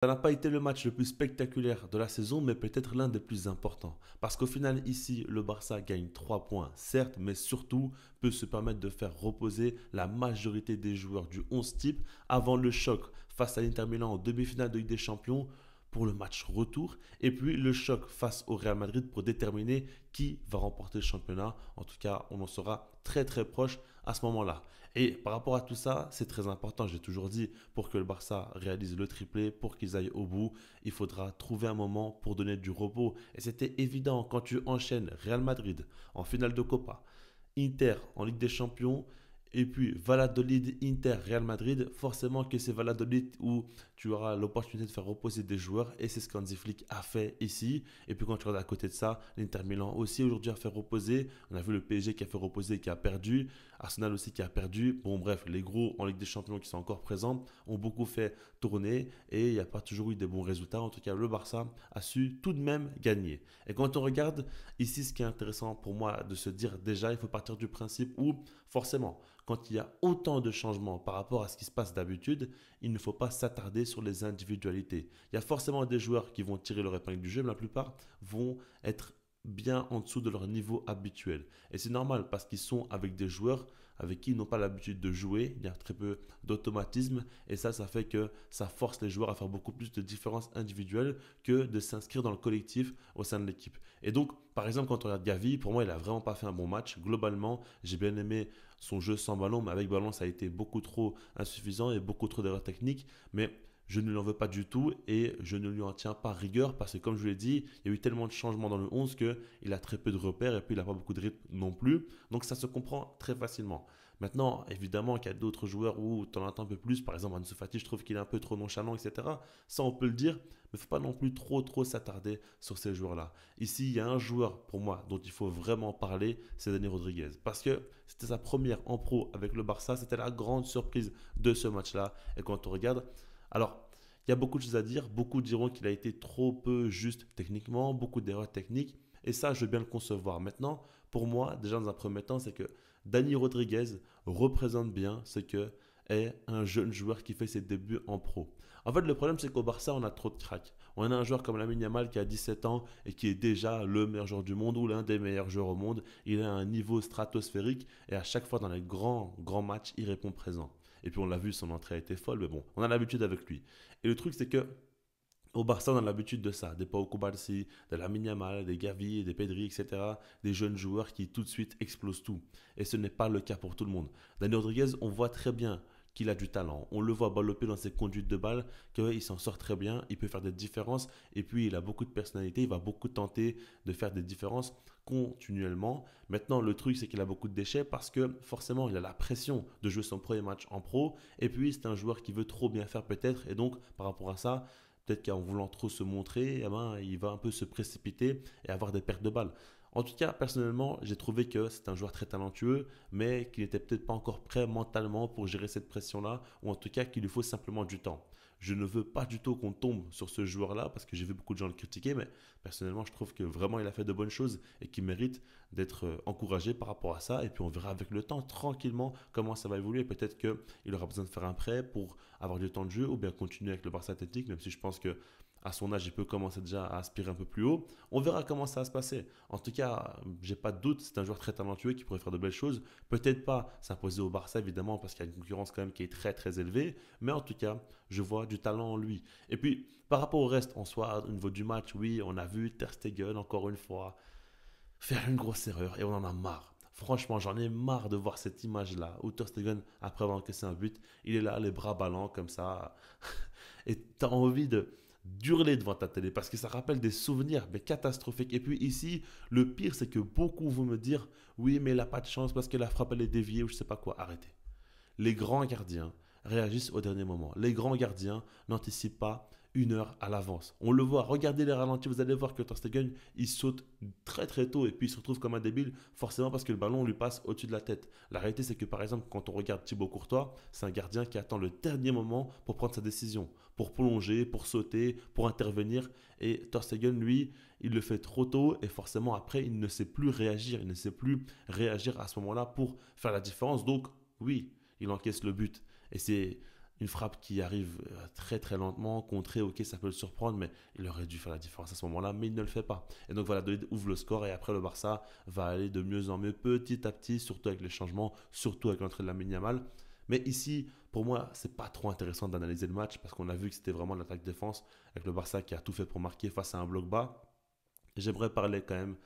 Ça n'a pas été le match le plus spectaculaire de la saison, mais peut-être l'un des plus importants. Parce qu'au final, ici, le Barça gagne 3 points, certes, mais surtout peut se permettre de faire reposer la majorité des joueurs du 11 type avant le choc face à l'Inter Milan en demi-finale de Ligue des Champions pour le match retour, et puis le choc face au Real Madrid pour déterminer qui va remporter le championnat. En tout cas, on en sera très très proche à ce moment-là. Et par rapport à tout ça, c'est très important, j'ai toujours dit, pour que le Barça réalise le triplé, pour qu'ils aillent au bout, il faudra trouver un moment pour donner du repos. Et c'était évident quand tu enchaînes Real Madrid en finale de Copa, Inter en Ligue des Champions, et puis Valladolid, Inter, Real Madrid, forcément que c'est Valladolid où tu auras l'opportunité de faire reposer des joueurs et c'est ce qu'Hansi Flick a fait ici. Et puis quand tu regardes à côté de ça, l'Inter Milan aussi aujourd'hui a fait reposer. On a vu le PSG qui a fait reposer et qui a perdu. Arsenal aussi qui a perdu. Bon bref, les gros en Ligue des Champions qui sont encore présents ont beaucoup fait tourner et il n'y a pas toujours eu des bons résultats. En tout cas, le Barça a su tout de même gagner. Et quand on regarde ici, ce qui est intéressant pour moi de se dire déjà, il faut partir du principe où forcément, quand il y a autant de changements par rapport à ce qui se passe d'habitude, il ne faut pas s'attarder sur les individualités. Il y a forcément des joueurs qui vont tirer leur épingle du jeu, mais la plupart vont être bien en dessous de leur niveau habituel. Et c'est normal parce qu'ils sont avec des joueurs avec qui ils n'ont pas l'habitude de jouer. Il y a très peu d'automatisme et ça fait que ça force les joueurs à faire beaucoup plus de différences individuelles que de s'inscrire dans le collectif au sein de l'équipe. Et donc, par exemple, quand on regarde Gavi, pour moi, il n'a vraiment pas fait un bon match. Globalement, j'ai bien aimé son jeu sans ballon, mais avec ballon, ça a été beaucoup trop insuffisant et beaucoup trop d'erreurs techniques. Mais je ne lui en veux pas du tout et je ne lui en tiens pas rigueur parce que, comme je vous l'ai dit, il y a eu tellement de changements dans le 11 qu'il a très peu de repères et puis il n'a pas beaucoup de rythme non plus. Donc ça se comprend très facilement. Maintenant, évidemment qu'il y a d'autres joueurs où tu en attends un peu plus. Par exemple, Ansu Fati, je trouve qu'il est un peu trop nonchalant, etc. Ça, on peut le dire, mais il ne faut pas non plus trop s'attarder sur ces joueurs-là. Ici, il y a un joueur pour moi dont il faut vraiment parler, c'est Dani Rodriguez. Parce que c'était sa première en pro avec le Barça. C'était la grande surprise de ce match-là. Et quand on regarde, alors, il y a beaucoup de choses à dire. Beaucoup diront qu'il a été trop peu juste techniquement, beaucoup d'erreurs techniques. Et ça, je veux bien le concevoir. Maintenant, pour moi, déjà dans un premier temps, c'est que Dani Rodriguez représente bien ce que est un jeune joueur qui fait ses débuts en pro. En fait, le problème, c'est qu'au Barça, on a trop de cracks. On a un joueur comme Lamine Yamal qui a 17 ans et qui est déjà le meilleur joueur du monde ou l'un des meilleurs joueurs au monde. Il a un niveau stratosphérique et à chaque fois dans les grands matchs, il répond présent. Et puis on l'a vu, son entrée a été folle, mais bon, on a l'habitude avec lui. Et le truc, c'est que au Barça, on a l'habitude de ça, des Pau Kubarsi, de Lamine Yamal, des Gavi, des Pedri, etc. Des jeunes joueurs qui tout de suite explosent tout. Et ce n'est pas le cas pour tout le monde. Dani Rodriguez, on voit très bien qu'il a du talent. On le voit ballopper dans ses conduites de balle, qu'il s'en sort très bien, il peut faire des différences, et puis il a beaucoup de personnalité, il va beaucoup tenter de faire des différences continuellement. Maintenant, le truc, c'est qu'il a beaucoup de déchets parce que forcément, il a la pression de jouer son premier match en pro, et puis c'est un joueur qui veut trop bien faire peut-être, et donc par rapport à ça, peut-être qu'en voulant trop se montrer, eh ben, il va un peu se précipiter et avoir des pertes de balles. En tout cas, personnellement, j'ai trouvé que c'est un joueur très talentueux, mais qu'il n'était peut-être pas encore prêt mentalement pour gérer cette pression-là, ou en tout cas qu'il lui faut simplement du temps. Je ne veux pas du tout qu'on tombe sur ce joueur-là, parce que j'ai vu beaucoup de gens le critiquer, mais personnellement, je trouve que vraiment il a fait de bonnes choses et qu'il mérite d'être encouragé par rapport à ça. Et puis on verra avec le temps, tranquillement, comment ça va évoluer. Peut-être qu'il aura besoin de faire un prêt pour avoir du temps de jeu, ou bien continuer avec le Barça Athletic, même si je pense que à son âge, il peut commencer déjà à aspirer un peu plus haut. On verra comment ça va se passer. En tout cas, j'ai pas de doute, c'est un joueur très talentueux qui pourrait faire de belles choses. Peut-être pas s'imposer au Barça, évidemment, parce qu'il y a une concurrence quand même qui est très élevée. Mais en tout cas, je vois du talent en lui. Et puis, par rapport au reste, en soi, au niveau du match, oui, on a vu Ter Stegen, encore une fois, faire une grosse erreur et on en a marre. Franchement, j'en ai marre de voir cette image-là où Ter Stegen, après avoir encaissé un but, il est là, les bras ballants comme ça. Et tu as envie de d'hurler devant ta télé parce que ça rappelle des souvenirs mais catastrophiques. Et puis ici, le pire, c'est que beaucoup vont me dire oui, mais il n'a pas de chance parce que la frappe elle est déviée ou je sais pas quoi. Arrêtez. Les grands gardiens réagissent au dernier moment. Les grands gardiens n'anticipent pas une heure à l'avance. On le voit, regardez les ralentis, vous allez voir que Ter Stegen, il saute très tôt et puis il se retrouve comme un débile, forcément parce que le ballon lui passe au-dessus de la tête. La réalité, c'est que par exemple, quand on regarde Thibaut Courtois, c'est un gardien qui attend le dernier moment pour prendre sa décision, pour plonger, pour sauter, pour intervenir. Et Ter Stegen, lui, il le fait trop tôt et forcément après, il ne sait plus réagir. Il ne sait plus réagir à ce moment-là pour faire la différence. Donc, oui, il encaisse le but. Et c'est une frappe qui arrive très très lentement, contrée, ok, ça peut le surprendre, mais il aurait dû faire la différence à ce moment-là, mais il ne le fait pas. Et donc voilà, David ouvre le score et après le Barça va aller de mieux en mieux, petit à petit, surtout avec les changements, surtout avec l'entrée de Lamine Yamal. Mais ici, pour moi, c'est pas trop intéressant d'analyser le match parce qu'on a vu que c'était vraiment l'attaque-défense avec le Barça qui a tout fait pour marquer face à un bloc bas. J'aimerais parler quand même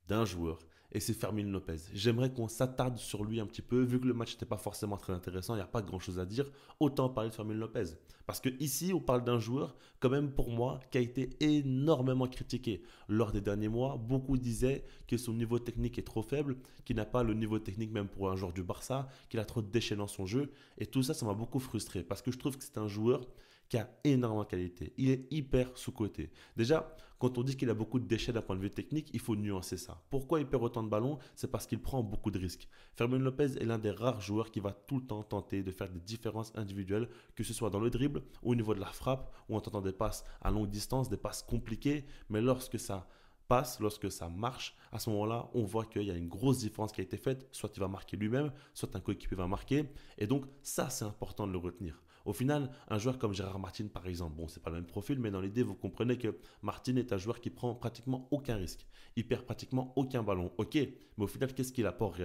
d'un joueur, et c'est Fermin Lopez. J'aimerais qu'on s'attarde sur lui un petit peu, vu que le match n'était pas forcément très intéressant, il n'y a pas grand-chose à dire, autant parler de Fermin Lopez. Parce que ici, on parle d'un joueur, quand même pour moi, qui a été énormément critiqué. Lors des derniers mois, beaucoup disaient que son niveau technique est trop faible, qu'il n'a pas le niveau technique même pour un joueur du Barça, qu'il a trop de déchets dans son jeu, et tout ça, ça m'a beaucoup frustré, parce que je trouve que c'est un joueur qui a énormément de qualité. Il est hyper sous-coté. Déjà, quand on dit qu'il a beaucoup de déchets d'un point de vue technique, il faut nuancer ça. Pourquoi il perd autant de ballons? C'est parce qu'il prend beaucoup de risques. Fermin Lopez est l'un des rares joueurs qui va tout le temps tenter de faire des différences individuelles, que ce soit dans le dribble, au niveau de la frappe, ou en tentant des passes à longue distance, des passes compliquées. Mais lorsque ça passe, lorsque ça marche, à ce moment-là, on voit qu'il y a une grosse différence qui a été faite. Soit il va marquer lui-même, soit un coéquipier va marquer. Et donc, ça, c'est important de le retenir. Au final, un joueur comme Gérard Martin, par exemple, bon, c'est pas le même profil, mais dans l'idée, vous comprenez que Martin est un joueur qui prend pratiquement aucun risque. Il perd pratiquement aucun ballon. Ok, mais au final, qu'est-ce qu'il apporte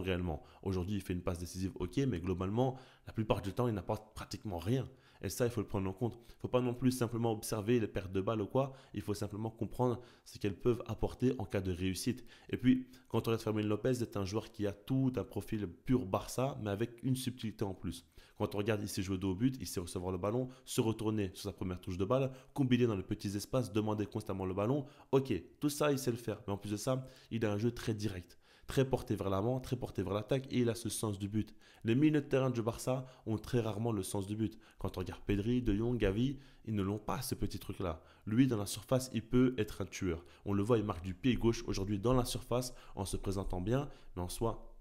réellement? Aujourd'hui, il fait une passe décisive, ok, mais globalement, la plupart du temps, il n'apporte pratiquement rien. Et ça, il faut le prendre en compte. Il ne faut pas non plus simplement observer les pertes de balles ou quoi. Il faut simplement comprendre ce qu'elles peuvent apporter en cas de réussite. Et puis, quand on regarde Fermin Lopez, c'est un joueur qui a tout un profil pur Barça, mais avec une subtilité en plus. Quand on regarde, il sait jouer dos au but, il sait recevoir le ballon, se retourner sur sa première touche de balle, combiner dans les petits espaces, demander constamment le ballon. Ok, tout ça, il sait le faire. Mais en plus de ça, il a un jeu très direct, très porté vers l'avant, très porté vers l'attaque et il a ce sens du but. Les milieux de terrain du Barça ont très rarement le sens du but. Quand on regarde Pedri, De Jong, Gavi, ils ne l'ont pas ce petit truc-là. Lui, dans la surface, il peut être un tueur. On le voit, il marque du pied gauche aujourd'hui dans la surface en se présentant bien, mais en soi,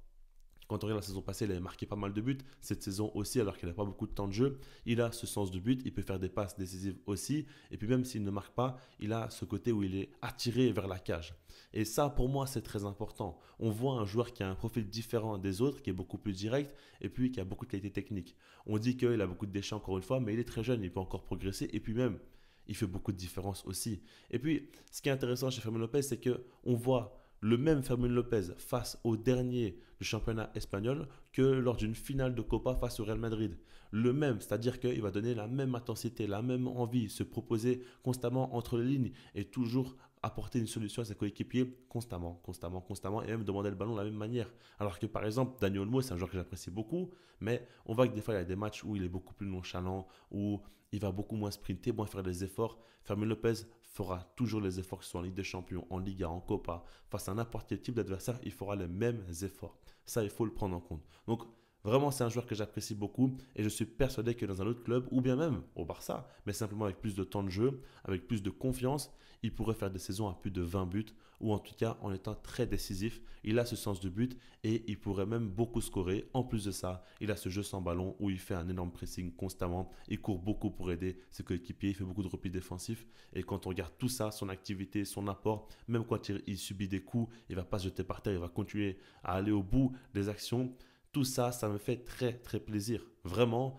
quand on regarde la saison passée, il avait marqué pas mal de buts. Cette saison aussi, alors qu'il n'a pas beaucoup de temps de jeu, il a ce sens de but. Il peut faire des passes décisives aussi. Et puis même s'il ne marque pas, il a ce côté où il est attiré vers la cage. Et ça, pour moi, c'est très important. On voit un joueur qui a un profil différent des autres, qui est beaucoup plus direct et puis qui a beaucoup de qualité technique. On dit qu'il a beaucoup de déchets encore une fois, mais il est très jeune, il peut encore progresser. Et puis même, il fait beaucoup de différence aussi. Et puis, ce qui est intéressant chez Fermin Lopez, c'est qu'on voit le même Fermin Lopez face au dernier du championnat espagnol que lors d'une finale de Copa face au Real Madrid. Le même, c'est-à-dire qu'il va donner la même intensité, la même envie, se proposer constamment entre les lignes et toujours apporter une solution à ses coéquipiers constamment, constamment, constamment et même demander le ballon de la même manière. Alors que par exemple, Dani Olmo, c'est un joueur que j'apprécie beaucoup, mais on voit que des fois il y a des matchs où il est beaucoup plus nonchalant, où il va beaucoup moins sprinter, moins faire des efforts. Fermin Lopez fera toujours les efforts, que ce soit en Ligue des Champions, en Liga, en Copa, face à n'importe quel type d'adversaire, il fera les mêmes efforts. Ça, il faut le prendre en compte. Donc, vraiment, c'est un joueur que j'apprécie beaucoup et je suis persuadé que dans un autre club, ou bien même au Barça, mais simplement avec plus de temps de jeu, avec plus de confiance, il pourrait faire des saisons à plus de 20 buts, ou en tout cas en étant très décisif. Il a ce sens de but et il pourrait même beaucoup scorer. En plus de ça, il a ce jeu sans ballon où il fait un énorme pressing constamment. Il court beaucoup pour aider ses coéquipiers, il fait beaucoup de replis défensifs. Et quand on regarde tout ça, son activité, son apport, même quand il subit des coups, il ne va pas se jeter par terre, il va continuer à aller au bout des actions. Tout ça, ça me fait très très plaisir. Vraiment,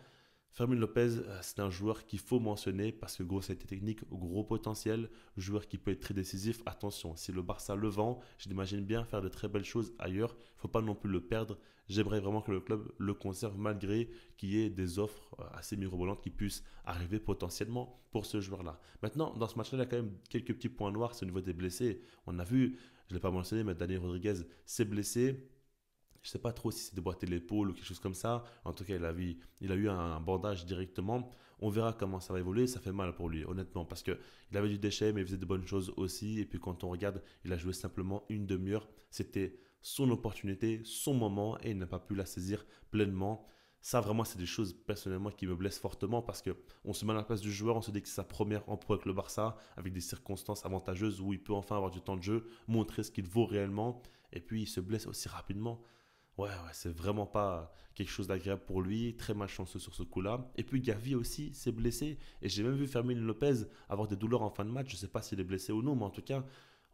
Fermin Lopez, c'est un joueur qu'il faut mentionner parce que grosse qualité technique, gros potentiel, joueur qui peut être très décisif. Attention, si le Barça le vend, je l'imagine bien faire de très belles choses ailleurs. Il ne faut pas non plus le perdre. J'aimerais vraiment que le club le conserve malgré qu'il y ait des offres assez mirobolantes qui puissent arriver potentiellement pour ce joueur-là. Maintenant, dans ce match-là, il y a quand même quelques petits points noirs, c'est au niveau des blessés. On a vu, je ne l'ai pas mentionné, mais Dani Rodriguez s'est blessé. Je ne sais pas trop si c'est déboîté l'épaule ou quelque chose comme ça. En tout cas, il a eu un bandage directement. On verra comment ça va évoluer. Ça fait mal pour lui, honnêtement, parce qu'il avait du déchet, mais il faisait de bonnes choses aussi. Et puis quand on regarde, il a joué simplement une demi-heure. C'était son opportunité, son moment, et il n'a pas pu la saisir pleinement. Ça, vraiment, c'est des choses personnellement qui me blessent fortement parce qu'on se met à la place du joueur, on se dit que c'est sa première en pro avec le Barça, avec des circonstances avantageuses où il peut enfin avoir du temps de jeu, montrer ce qu'il vaut réellement, et puis il se blesse aussi rapidement. Ouais, c'est vraiment pas quelque chose d'agréable pour lui, très malchanceux sur ce coup-là. Et puis Gavi aussi s'est blessé, et j'ai même vu Fermin Lopez avoir des douleurs en fin de match, je sais pas s'il est blessé ou non, mais en tout cas,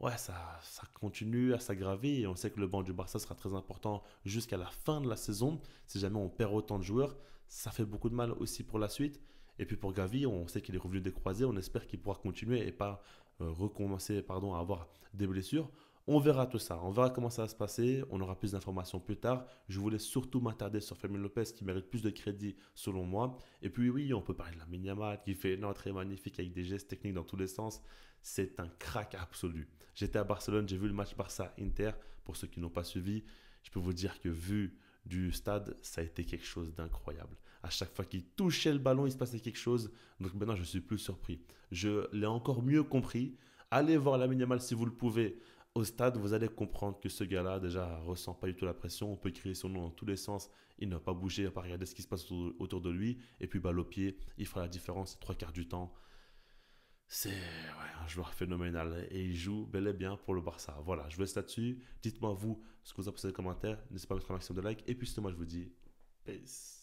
ouais, ça continue à s'aggraver, et on sait que le banc du Barça sera très important jusqu'à la fin de la saison. Si jamais on perd autant de joueurs, ça fait beaucoup de mal aussi pour la suite. Et puis pour Gavi, on sait qu'il est revenu des croisés, on espère qu'il pourra continuer et pas recommencer pardon, à avoir des blessures. On verra tout ça, on verra comment ça va se passer, on aura plus d'informations plus tard. Je voulais surtout m'attarder sur Fermin Lopez qui mérite plus de crédit selon moi. Et puis oui, on peut parler de la Yamal qui fait une entrée magnifique avec des gestes techniques dans tous les sens. C'est un crack absolu. J'étais à Barcelone, j'ai vu le match Barça-Inter. Pour ceux qui n'ont pas suivi, je peux vous dire que vu du stade, ça a été quelque chose d'incroyable. À chaque fois qu'il touchait le ballon, il se passait quelque chose. Donc maintenant, je suis plus surpris. Je l'ai encore mieux compris. Allez voir la Yamal si vous le pouvez au stade. Vous allez comprendre que ce gars-là, déjà, ressent pas du tout la pression. On peut crier son nom dans tous les sens. Il n'a pas bougé, à pas regarder ce qui se passe autour de lui. Et puis, balle au pied, il fera la différence trois quarts du temps. C'est un joueur phénoménal et il joue bel et bien pour le Barça. Voilà, je vous laisse là-dessus. Dites-moi vous ce que vous en pensez dans les commentaires. N'hésitez pas à mettre un maximum de likes. Et puis, moi, je vous dis peace.